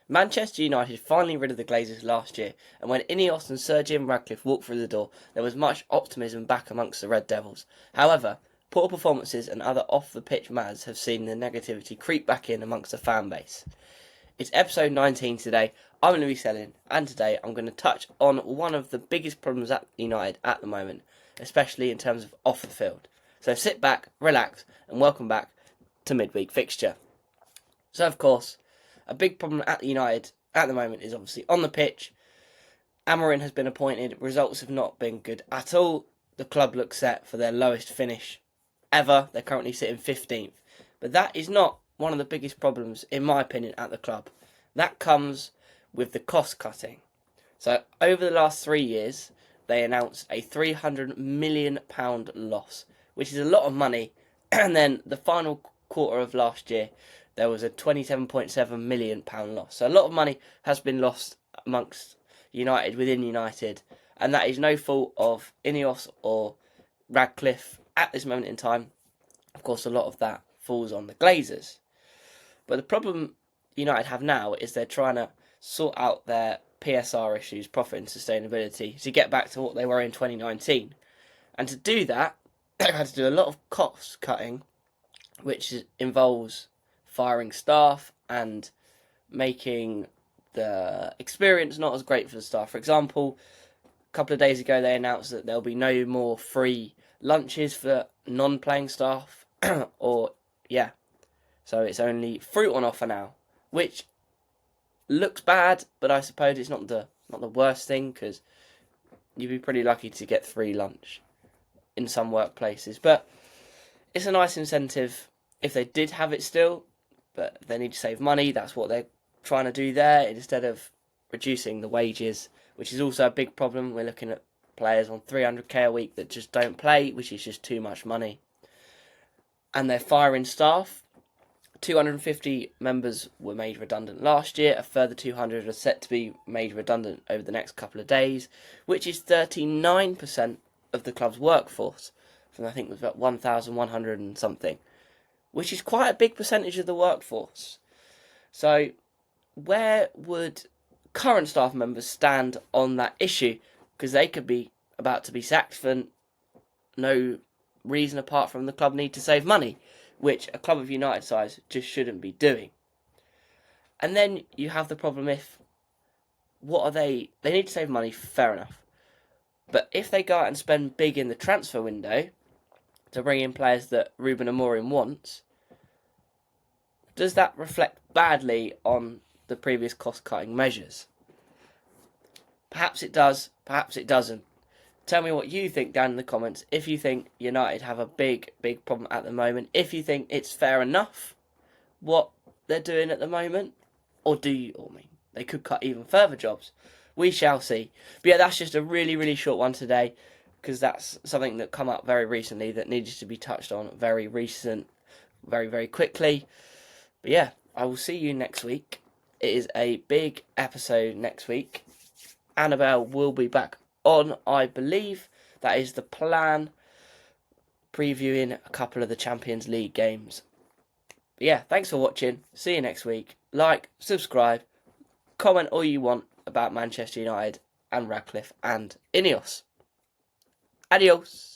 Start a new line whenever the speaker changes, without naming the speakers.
Manchester United finally rid of the Glazers last year, and when Ineos and Sir Jim Ratcliffe walked through the door, there was much optimism back amongst the Red Devils. However, poor performances and other off-the-pitch matters have seen the negativity creep back in amongst the fan base. It's episode 19 today. I'm Louis Sellin, and today I'm going to touch on one of the biggest problems at United at the moment, especially in terms of off the field. So sit back, relax, and welcome back to Midweek Fixture. So, of course, a big problem at United at the moment is obviously on the pitch. Amorim has been appointed. Results have not been good at all. The club looks set for their lowest finish ever. They're currently sitting 15th. But that is not one of the biggest problems, in my opinion, at the club. That comes with the cost cutting. So, over the last 3 years, they announced a £300 million loss, which is a lot of money. And then the final quarter of last year, there was a £27.7 million loss. So a lot of money has been lost amongst United, within United, and that is no fault of Ineos or Radcliffe at this moment in time. Of course, a lot of that falls on the Glazers. But the problem United have now is they're trying to sort out their PSR issues, profit and sustainability, to get back to what they were in 2019. And to do that, they've had to do a lot of cost cutting, which involves firing staff and making the experience not as great for the staff. For example, a couple of days ago they announced that there'll be no more free lunches for non-playing staff, so it's only fruit on offer now, which looks bad, but I suppose it's not the worst thing, because you'd be pretty lucky to get free lunch in some workplaces. But it's a nice incentive if they did have it still, but they need to save money. That's what they're trying to do there, instead of reducing the wages, which is also a big problem. We're looking at players on 300k a week that just don't play, which is just too much money. And they're firing staff. 250 members were made redundant last year. A further 200 are set to be made redundant over the next couple of days, which is 39% of the club's workforce. From I think it was about 1,100 and something, which is quite a big percentage of the workforce. So, where would current staff members stand on that issue? Because they could be about to be sacked for no reason apart from the club need to save money, which a club of United size just shouldn't be doing. And then you have the problem if, they need to save money, fair enough. But if they go out and spend big in the transfer window to bring in players that Ruben Amorim wants, does that reflect badly on the previous cost-cutting measures? Perhaps it does, perhaps it doesn't. Tell me what you think down in the comments. If you think United have a big problem at the moment, if you think it's fair enough what they're doing at the moment, or they could cut even further jobs. We shall see. But yeah, that's just a really short one today, because that's something that come up very recently that needed to be touched on very quickly. But yeah, I will see you next week. It is a big episode next week. Annabelle will be back on, I believe. That is the plan. Previewing a couple of the Champions League games. But yeah, thanks for watching. See you next week. Like, subscribe, comment all you want about Manchester United and Radcliffe and Ineos. Adios.